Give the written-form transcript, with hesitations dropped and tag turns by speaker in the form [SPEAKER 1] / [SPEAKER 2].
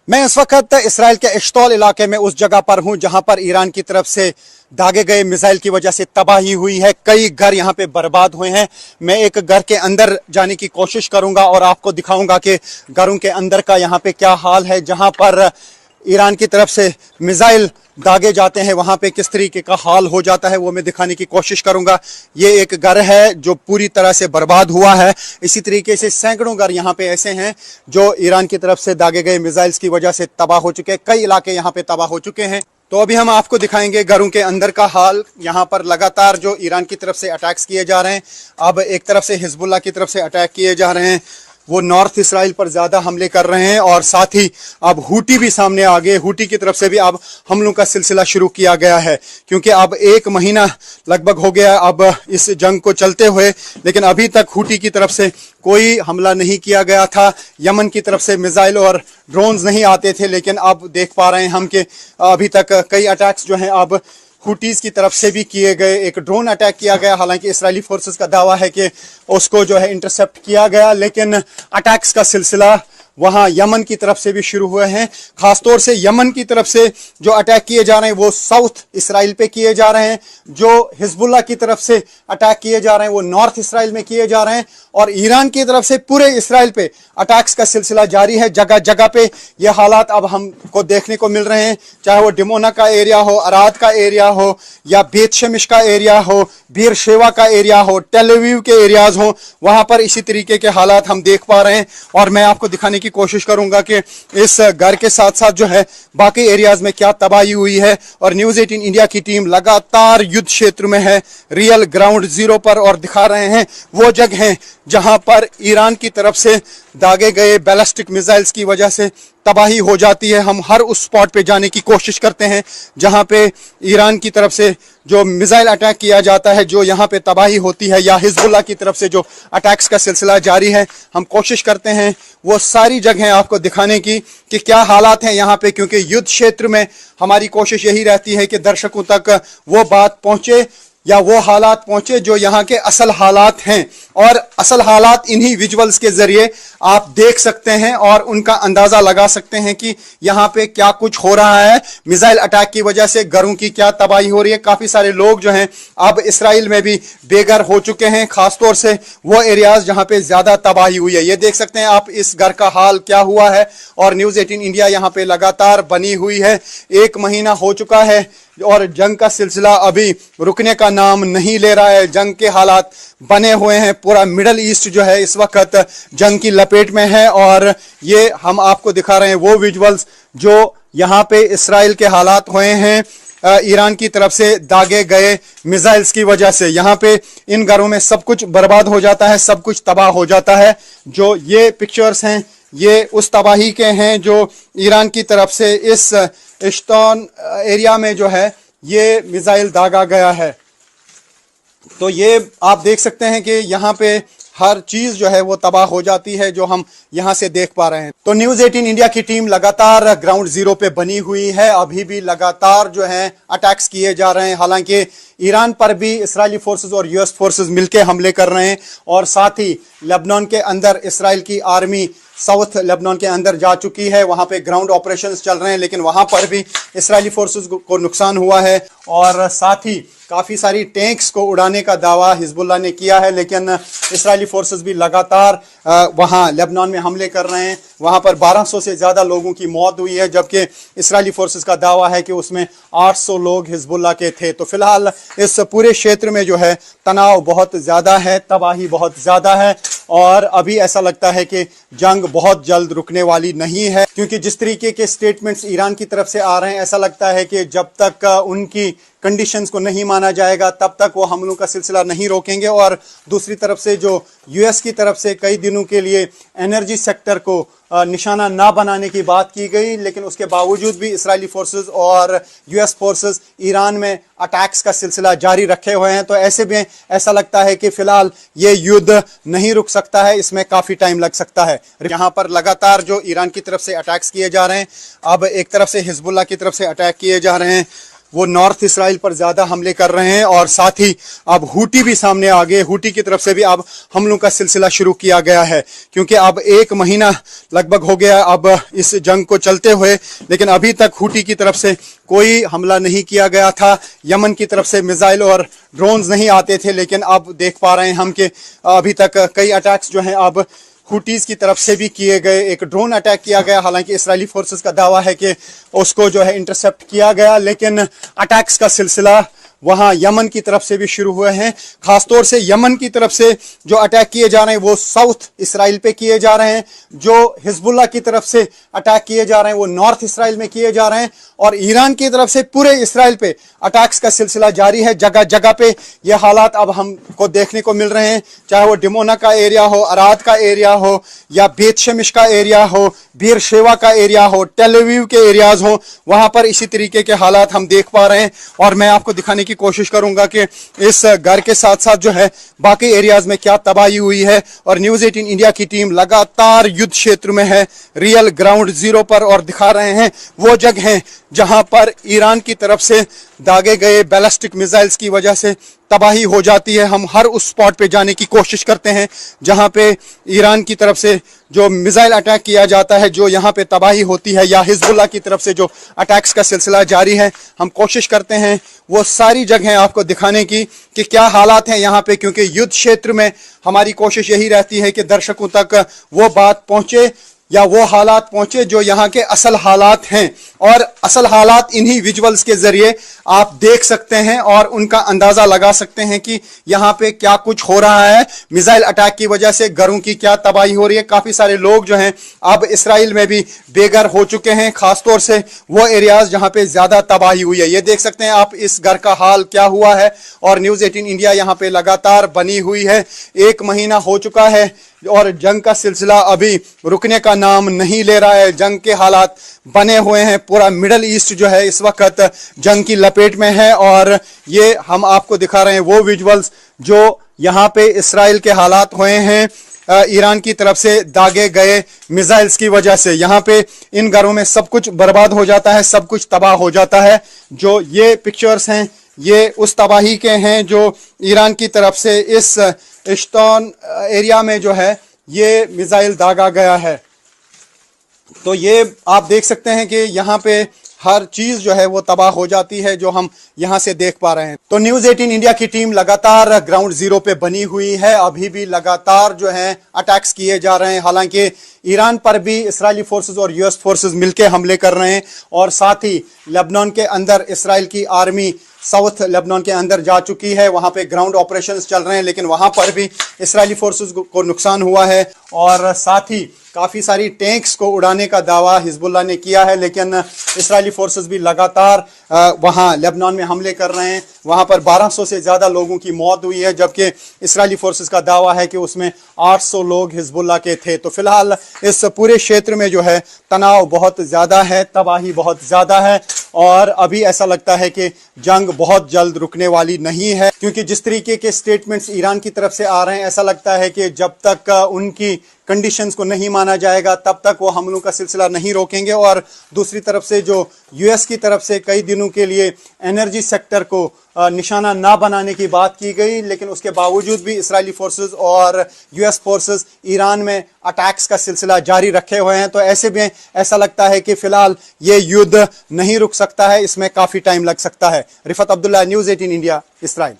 [SPEAKER 1] मैं इस वक्त इसराइल के इश्तौल इलाके में उस जगह पर हूं जहां पर ईरान की तरफ से दागे गए मिसाइल की वजह से तबाही हुई है। कई घर यहां पे बर्बाद हुए हैं। मैं एक घर के अंदर जाने की कोशिश करूंगा और आपको दिखाऊंगा कि घरों के अंदर का यहां पे क्या हाल है। जहां पर ईरान की तरफ से मिसाइल दागे जाते हैं वहां पे किस तरीके का हाल हो जाता है वो मैं दिखाने की कोशिश करूंगा। ये एक घर है जो पूरी तरह से बर्बाद हुआ है। इसी तरीके से सैकड़ों घर यहाँ पे ऐसे हैं जो ईरान की तरफ से दागे गए मिसाइल्स की वजह से तबाह हो चुके हैं। कई इलाके यहाँ पे तबाह हो चुके हैं। तो अभी हम आपको दिखाएंगे घरों के अंदर का हाल। यहाँ पर लगातार जो ईरान की तरफ से अटैक्स किए जा रहे हैं, अब एक तरफ से हिजबुल्लाह की तरफ से अटैक किए जा रहे हैं, वो नॉर्थ इसराइल पर ज्यादा हमले कर रहे हैं और साथ ही अब हूटी भी सामने आ गए। हूटी की तरफ से भी अब हमलों का सिलसिला शुरू किया गया है क्योंकि अब एक महीना लगभग हो गया अब इस जंग को चलते हुए, लेकिन अभी तक हूटी की तरफ से कोई हमला नहीं किया गया था। यमन की तरफ से मिसाइल और ड्रोन्स नहीं आते थे, लेकिन अब देख पा रहे हैं हम कि अभी तक कई अटैक्स जो हैं अब हुटीज की तरफ से भी किए गए। एक ड्रोन अटैक किया गया, हालांकि इस्राएली फोर्सेस का दावा है कि उसको जो है इंटरसेप्ट किया गया, लेकिन अटैक्स का सिलसिला वहां यमन की तरफ से भी शुरू हुए हैं। खासतौर से यमन की तरफ से जो अटैक किए जा रहे हैं वो साउथ इसराइल पे किए जा रहे हैं। जो हिजबुल्लाह की तरफ से अटैक किए जा रहे हैं वो नॉर्थ इसराइल में किए जा रहे हैं और ईरान की तरफ से पूरे इसराइल पे अटैक्स का सिलसिला जारी है। जगह जगह पे ये हालात अब हमको देखने को मिल रहे हैं, चाहे वो डिमोना का एरिया हो, अराद का एरिया हो या बेत शेमिश का एरिया हो, बीर शेवा का एरिया हो, टेल अवीव के एरियाज हो, वहां पर इसी तरीके के हालात हम देख पा रहे हैं। और मैं आपको दिखाने की कोशिश करूंगा कि इस घर के साथ साथ जो है बाकी एरियाज में क्या तबाही हुई है। और न्यूज़ 18 इंडिया की टीम लगातार युद्ध क्षेत्र में है, रियल ग्राउंड जीरो पर, और दिखा रहे हैं वो जगह जहां पर ईरान की तरफ से दागे गए बैलिस्टिक मिसाइल्स की वजह से तबाही हो जाती है। हम हर उस स्पॉट पे जाने की कोशिश करते हैं जहां पे ईरान की तरफ से जो मिसाइल अटैक किया जाता है, जो यहाँ पे तबाही होती है, या हिजबुल्लाह की तरफ से जो अटैक्स का सिलसिला जारी है। हम कोशिश करते हैं वो सारी जगह आपको दिखाने की कि क्या हालात हैं यहाँ पे, क्योंकि युद्ध क्षेत्र में हमारी कोशिश यही रहती है कि दर्शकों तक वो बात पहुंचे या वो हालात पहुंचे जो यहाँ के असल हालात हैं। और असल हालात इन्हीं विजुअल्स के जरिए आप देख सकते हैं और उनका अंदाजा लगा सकते हैं कि यहाँ पे क्या कुछ हो रहा है। मिसाइल अटैक की वजह से घरों की क्या तबाही हो रही है। काफी सारे लोग जो हैं अब इसराइल में भी बेघर हो चुके हैं, खासतौर से वो एरियाज जहाँ पे ज्यादा तबाही हुई है। ये देख सकते हैं आप इस घर का हाल क्या हुआ है। और न्यूज़ 18 इंडिया यहाँ पे लगातार बनी हुई है। एक महीना हो चुका है और जंग का सिलसिला अभी रुकने का नाम नहीं ले रहा है। जंग के हालात बने हुए हैं। पूरा मिडल ईस्ट जो है इस वक्त जंग की लपेट में है। और ये हम आपको दिखा रहे हैं वो विजुअल्स जो यहाँ पे इसराइल के हालात हुए हैं ईरान की तरफ से दागे गए मिसाइल्स की वजह से। यहाँ पे इन घरों में सब कुछ बर्बाद हो जाता है, सब कुछ तबाह हो जाता है। जो ये पिक्चर्स हैं ये उस तबाही के हैं जो ईरान की तरफ से इस इश्तौन एरिया में जो है ये मिसाइल दागा गया है। तो ये आप देख सकते हैं कि यहाँ पे हर चीज जो है वो तबाह हो जाती है जो हम यहाँ से देख पा रहे हैं। तो न्यूज़ 18 इंडिया की टीम लगातार ग्राउंड जीरो पे बनी हुई है। अभी भी लगातार जो है अटैक्स किए जा रहे हैं। हालांकि ईरान पर भी इस्राएली फोर्सेस और यूएस फोर्सेस मिलकर हमले कर रहे हैं और साथ ही लेबनान के अंदर इसराइल की आर्मी साउथ लेबनान के अंदर जा चुकी है। वहां पे ग्राउंड ऑपरेशंस चल रहे हैं, लेकिन वहां पर भी इस्राएली फोर्सेस को नुकसान हुआ है। और साथ ही काफी सारी टैंक्स को उड़ाने का दावा हिजबुल्लाह ने किया है, लेकिन इस्राएली फोर्सेस भी लगातार वहां लेबनान में हमले कर रहे हैं। वहां पर 1200 से ज्यादा लोगों की मौत हुई है, जबकि इस्राएली फोर्सेस का दावा है कि उसमें 800 लोग हिजबुल्लाह के थे। तो फिलहाल इस पूरे क्षेत्र में जो है तनाव बहुत ज्यादा है, तबाही बहुत ज्यादा है और अभी ऐसा लगता है कि जंग बहुत जल्द रुकने वाली नहीं है। क्योंकि जिस तरीके के स्टेटमेंट्स ईरान की तरफ से आ रहे हैं, ऐसा लगता है कि जब तक उनकी कंडीशंस को नहीं माना जाएगा तब तक वो हमलों का सिलसिला नहीं रोकेंगे। और दूसरी तरफ से जो यूएस की तरफ से कई दिनों के लिए एनर्जी सेक्टर को निशाना ना बनाने की बात की गई, लेकिन उसके बावजूद भी इस्राएली फोर्सेस और यूएस फोर्सेस ईरान में अटैक्स का सिलसिला जारी रखे हुए हैं। तो ऐसे में ऐसा लगता है कि फिलहाल ये युद्ध नहीं रुक सकता है, इसमें काफी टाइम लग सकता है। यहाँ पर लगातार जो ईरान की तरफ से अटैक्स किए जा रहे हैं, अब एक तरफ से हिजबुल्लाह की तरफ से अटैक किए जा रहे हैं, वो नॉर्थ इसराइल पर ज़्यादा हमले कर रहे हैं, और साथ ही अब हूटी भी सामने आ गए। हूटी की तरफ से भी अब हमलों का सिलसिला शुरू किया गया है, क्योंकि अब 1 महीना लगभग हो गया अब इस जंग को चलते हुए, लेकिन अभी तक हूटी की तरफ से कोई हमला नहीं किया गया था। यमन की तरफ से मिसाइल और ड्रोन्स नहीं आते थे, लेकिन अब देख पा रहे हैं हम कि अभी तक कई अटैक्स जो हैं अब हुटीज की तरफ से भी किए गए। एक ड्रोन अटैक किया गया, हालांकि इस्राएली फोर्सेस का दावा है कि उसको जो है इंटरसेप्ट किया गया, लेकिन अटैक्स का सिलसिला वहां यमन की तरफ से भी शुरू हुए हैं। खासतौर से यमन की तरफ से जो अटैक किए जा रहे हैं वो साउथ इसराइल पे किए जा रहे हैं, जो हिजबुल्लाह की तरफ से अटैक किए जा रहे हैं वो नॉर्थ इसराइल में किए जा रहे हैं, और ईरान की तरफ से पूरे इसराइल पे अटैक्स का सिलसिला जारी है। जगह जगह पे ये हालात अब हमको देखने को मिल रहे हैं, चाहे वो डिमोना का एरिया हो, अराद का एरिया हो, या बेत शेमिश का एरिया हो, बीर शेवा का एरिया हो, टेल अवीव के एरियाज हो, वहां पर इसी तरीके के हालात हम देख पा रहे हैं। और मैं आपको दिखाने की कोशिश करूंगा कि इस घर के साथ साथ जो है बाकी एरियाज में क्या तबाही हुई है। और न्यूज़ 18 इंडिया की टीम लगातार युद्ध क्षेत्र में है, रियल ग्राउंड जीरो पर, और दिखा रहे हैं वो जगह जहां पर ईरान की तरफ से दागे गए बैलिस्टिक मिसाइल्स की वजह से तबाही हो जाती है। हम हर उस स्पॉट पे जाने की कोशिश करते हैं जहां पे ईरान की तरफ से जो मिसाइल अटैक किया जाता है, जो यहाँ पे तबाही होती है, या हिजबुल्लाह की तरफ से जो अटैक्स का सिलसिला जारी है। हम कोशिश करते हैं वो सारी जगहें आपको दिखाने की कि क्या हालात हैं यहाँ पे, क्योंकि युद्ध क्षेत्र में हमारी कोशिश यही रहती है कि दर्शकों तक वो बात पहुंचे या वो हालात पहुंचे जो यहाँ के असल हालात हैं, और असल हालात इन्हीं विजुअल्स के जरिए आप देख सकते हैं और उनका अंदाजा लगा सकते हैं कि यहाँ पे क्या कुछ हो रहा है। मिसाइल अटैक की वजह से घरों की क्या तबाही हो रही है। काफी सारे लोग जो हैं अब इसराइल में भी बेघर हो चुके हैं, खासतौर से वो एरियाज जहाँ पे ज्यादा तबाही हुई है। ये देख सकते हैं आप इस घर का हाल क्या हुआ है, और न्यूज़ 18 इंडिया यहाँ पे लगातार बनी हुई है। 1 महीना हो चुका है और जंग का सिलसिला अभी रुकने का नाम नहीं ले रहा है। जंग के हालात बने हुए हैं, पूरा मिडल ईस्ट जो है इस वक्त जंग की लपेट में है, और ये हम आपको दिखा रहे हैं वो विजुअल्स जो यहाँ पे इसराइल के हालात हुए हैं ईरान की तरफ से दागे गए मिसाइल्स की वजह से। यहाँ पे इन घरों में सब कुछ बर्बाद हो जाता है, सब कुछ तबाह हो जाता है। जो ये पिक्चर्स हैं ये उस तबाही के हैं जो ईरान की तरफ से इस इश्तौन एरिया में जो है ये मिसाइल दागा गया है। तो ये आप देख सकते हैं कि यहाँ पे हर चीज जो है वो तबाह हो जाती है जो हम यहाँ से देख पा रहे हैं। तो न्यूज़ 18 इंडिया की टीम लगातार ग्राउंड जीरो पे बनी हुई है, अभी भी लगातार जो है अटैक्स किए जा रहे हैं। हालांकि ईरान पर भी इस्राएली फोर्सेस और यूएस फोर्सेस मिलकर हमले कर रहे हैं, और साथ ही लेबनान के अंदर इसराइल की आर्मी साउथ लेबनान के अंदर जा चुकी है, वहां पे ग्राउंड ऑपरेशंस चल रहे हैं, लेकिन वहां पर भी इस्राएली फोर्सेस को नुकसान हुआ है। और साथ ही काफ़ी सारी टैंक्स को उड़ाने का दावा हिजबुल्लाह ने किया है, लेकिन इस्राएली फोर्सेस भी लगातार वहां लेबनान में हमले कर रहे हैं। वहां पर 1200 से ज़्यादा लोगों की मौत हुई है, जबकि इस्राएली फोर्सेस का दावा है कि उसमें 800 लोग हिजबुल्लाह के थे। तो फिलहाल इस पूरे क्षेत्र में जो है तनाव बहुत ज़्यादा है, तबाही बहुत ज़्यादा है, और अभी ऐसा लगता है कि जंग बहुत जल्द रुकने वाली नहीं है, क्योंकि जिस तरीके के स्टेटमेंट्स ईरान की तरफ से आ रहे हैं, ऐसा लगता है कि जब तक उनकी कंडीशंस को नहीं माना जाएगा तब तक वो हमलों का सिलसिला नहीं रोकेंगे। और दूसरी तरफ से जो यूएस की तरफ से कई दिनों के लिए एनर्जी सेक्टर को निशाना ना बनाने की बात की गई, लेकिन उसके बावजूद भी इस्राएली फोर्सेस और यूएस फोर्सेस ईरान में अटैक्स का सिलसिला जारी रखे हुए हैं। तो ऐसे में ऐसा लगता है कि फिलहाल ये युद्ध नहीं रुक सकता है, इसमें काफ़ी टाइम लग सकता है। Rifat Abdullah, news 18 India, Israel.